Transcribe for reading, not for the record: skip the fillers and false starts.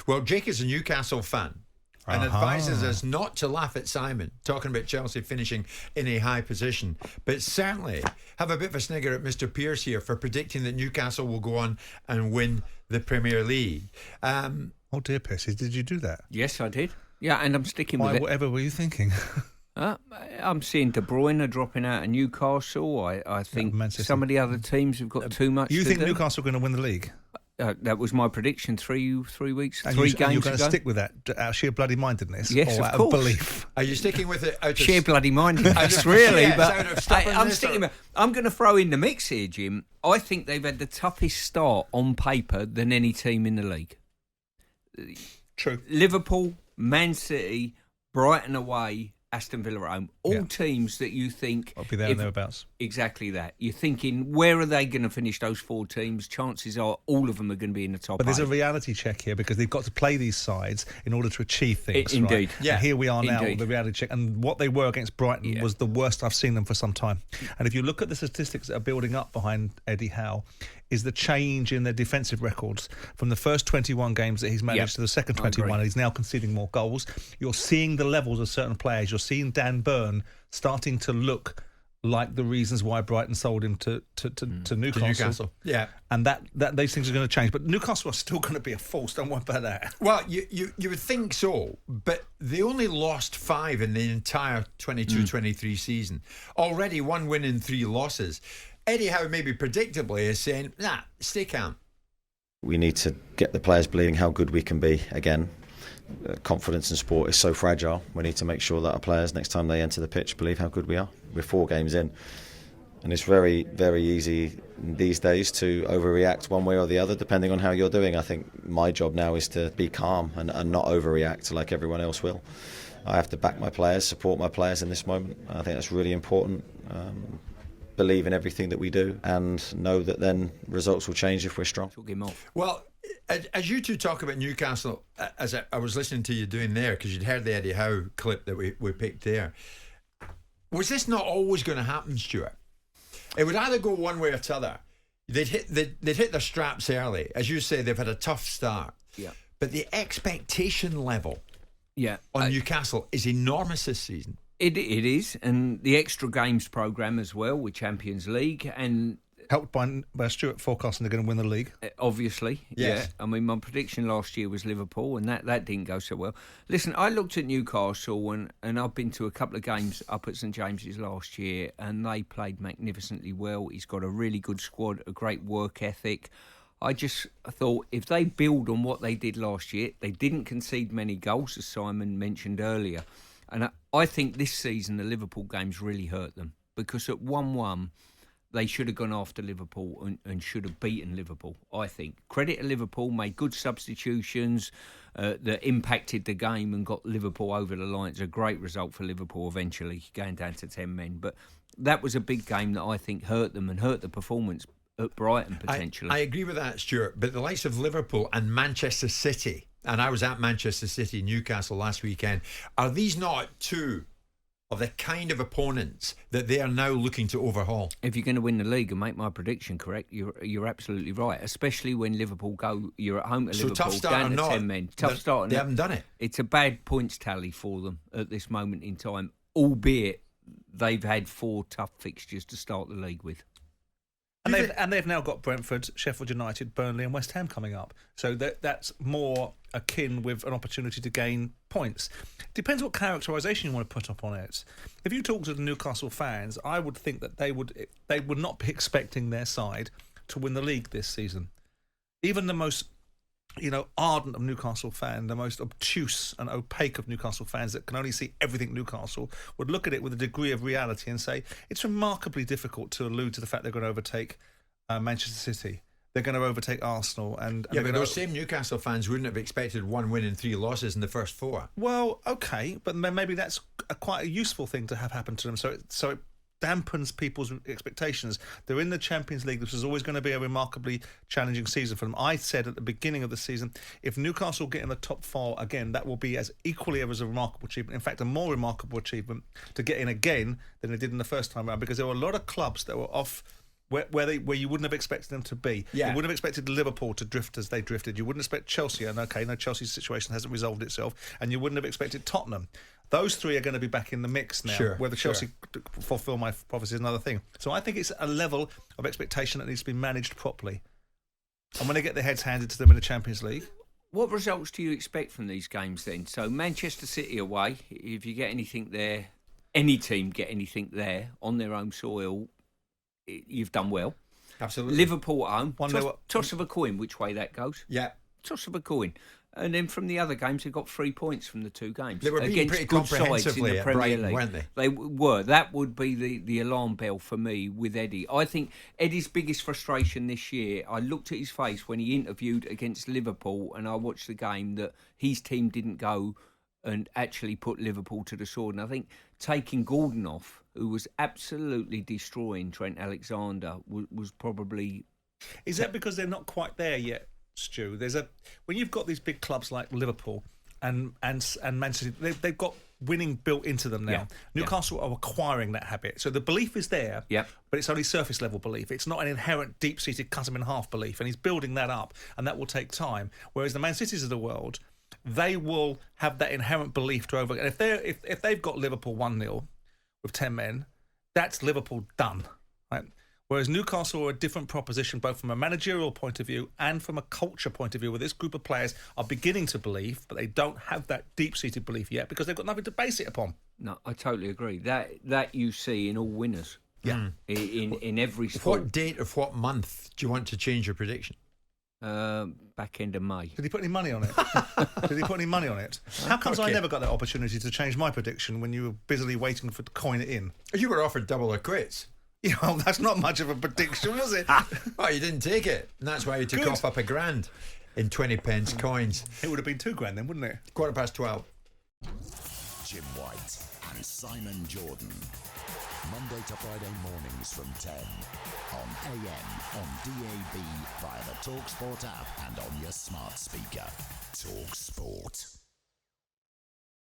Well, Jake is a Newcastle fan and advises us not to laugh at Simon talking about Chelsea finishing in a high position, but certainly have a bit of a snigger at Mr. Pearce here for predicting that Newcastle will go on and win the Premier League. Oh dear, Pearce, did you do that? Yes, I did. Yeah, and I'm sticking with it. Whatever were you thinking? I'm seeing De Bruyne dropping out of Newcastle. I think some of the other teams have got too much. You think do. Newcastle are going to win the league? That was my prediction 3 weeks, and 3 games ago. You're going to stick with that out of sheer bloody mindedness? Yes, or of out course. Of belief? Are you sticking with it out of sheer bloody mindedness? Really, but I'm sticking with. I'm going to throw in the mix here, Jim. I think they've had the toughest start on paper than any team in the league. True. Liverpool, Man City, Brighton away, Aston Villa at home. All teams that you think... I'll be there and thereabouts. Exactly that. You're thinking, where are they going to finish those 4 teams? Chances are all of them are going to be in the top 8. But there's a reality check here because they've got to play these sides in order to achieve things. Indeed. Right? Yeah. And here we are now Indeed. with the reality check. And what they were against Brighton was the worst I've seen them for some time. And if you look at the statistics that are building up behind Eddie Howe, is the change in their defensive records from the first 21 games that he's managed to the second 21, and he's now conceding more goals. You're seeing the levels of certain players. You're seeing Dan Burn starting to look like the reasons why Brighton sold him to Newcastle. Yeah. And that these things are going to change. But Newcastle are still going to be a force, don't worry about that. Well, you would think so, but they only lost 5 in the entire 22-23 season. Already 1 win and 3 losses. Eddie Howe, maybe predictably, is saying, stay calm. We need to get the players believing how good we can be again. Confidence in sport is so fragile. We need to make sure that our players, next time they enter the pitch, believe how good we are. We're 4 games in. And it's very, very easy these days to overreact one way or the other, depending on how you're doing. I think my job now is to be calm and not overreact like everyone else will. I have to back my players, support my players in this moment. I think that's really important. Believe in everything that we do and know that then results will change if we're strong. Well, as you two talk about Newcastle, as I was listening to you doing there, because you'd heard the Eddie Howe clip that we picked there, was this not always going to happen, Stuart? It would either go one way or the other. They'd hit their straps early. As you say, they've had a tough start. Yeah. But the expectation level on Newcastle is enormous this season. It is, and the extra games programme as well with Champions League, and helped by Stuart forecasting they're going to win the league. Obviously, yes. Yeah. I mean, my prediction last year was Liverpool, and that didn't go so well. Listen, I looked at Newcastle, and I've been to a couple of games up at St James's last year, and they played magnificently well. He's got a really good squad, a great work ethic. I just thought if they build on what they did last year, they didn't concede many goals, as Simon mentioned earlier. And I think this season the Liverpool games really hurt them because at 1-1 they should have gone after Liverpool and should have beaten Liverpool, I think. Credit to Liverpool, made good substitutions that impacted the game and got Liverpool over the line. It's a great result for Liverpool eventually, going down to 10 men. But that was a big game that I think hurt them and hurt the performance at Brighton potentially. I agree with that, Stuart, but the likes of Liverpool and Manchester City, and I was at Manchester City, Newcastle last weekend, are these not 2 of the kind of opponents that they are now looking to overhaul? If you're going to win the league and make my prediction correct, you're absolutely right, especially when Liverpool go, you're at home to Liverpool, tough start down or to not, 10 men. Tough start. They haven't done it. It's a bad points tally for them at this moment in time, albeit they've had 4 tough fixtures to start the league with. And they've now got Brentford, Sheffield United, Burnley and West Ham coming up. So that's more akin with an opportunity to gain points. Depends what characterisation you want to put up on it. If you talk to the Newcastle fans, I would think that they would not be expecting their side to win the league this season. Even the most ardent of Newcastle fan, the most obtuse and opaque of Newcastle fans that can only see everything Newcastle, would look at it with a degree of reality and say it's remarkably difficult to allude to the fact they're going to overtake Manchester City. They're going to overtake Arsenal. But those same Newcastle fans wouldn't have expected 1 win and 3 losses in the first 4. Well, okay, but maybe that's quite a useful thing to have happen to them. So it dampens people's expectations. They're in the Champions League. This is always going to be a remarkably challenging season for them. I said at the beginning of the season, if Newcastle get in the top 4 again, that will be as equally as a remarkable achievement. In fact, a more remarkable achievement to get in again than they did in the first time around, because there were a lot of clubs that were off where you wouldn't have expected them to be. Yeah. You wouldn't have expected Liverpool to drift as they drifted. You wouldn't expect Chelsea, and Chelsea's situation hasn't resolved itself, and you wouldn't have expected Tottenham. Those three are going to be back in the mix now. Sure, Whether Chelsea fulfil my prophecy is another thing. So I think it's a level of expectation that needs to be managed properly. And when they get their heads handed to them in the Champions League. What results do you expect from these games then? So Manchester City away, if you get anything there, any team get anything there on their own soil, you've done well. Absolutely. Liverpool at home, toss of a coin which way that goes. Yeah. Toss of a coin. And then from the other games, they got 3 points from the two games. They were being against pretty good sides in comprehensively the at Premier Brighton, League. weren't they? They were. That would be the alarm bell for me with Eddie. I think Eddie's biggest frustration this year, I looked at his face when he interviewed against Liverpool and I watched the game, that his team didn't go and actually put Liverpool to the sword. And I think taking Gordon off, who was absolutely destroying Trent Alexander, was probably... Is that because they're not quite there yet, Stu? When you've got these big clubs like Liverpool and Manchester City, they've got winning built into them now. Yeah. Newcastle are acquiring that habit, so the belief is there. Yeah. But it's only surface level belief. It's not an inherent deep-seated cut 'em in half belief, and he's building that up, and that will take time. Whereas the Man Cities of the world, they will have that inherent belief to over. And if they've got Liverpool 1-0 with 10 men, that's Liverpool done, right? Whereas Newcastle are a different proposition, both from a managerial point of view and from a culture point of view, where this group of players are beginning to believe, but they don't have that deep-seated belief yet because they've got nothing to base it upon. No, I totally agree. That you see in all winners. Yeah. In every sport. What date of what month do you want to change your prediction? Back end of May. Did he put any money on it? How comes I never got that opportunity to change my prediction when you were busily waiting to coin it in? You were offered double or quits. You know, that's not much of a prediction, was it? Oh, you didn't take it. And that's why you took off up £1,000 in 20p coins. It would have been £2,000 then, wouldn't it? 12:15. Jim White and Simon Jordan. Monday to Friday mornings from 10 on AM, on DAB, via the talkSPORT app and on your smart speaker. talkSPORT.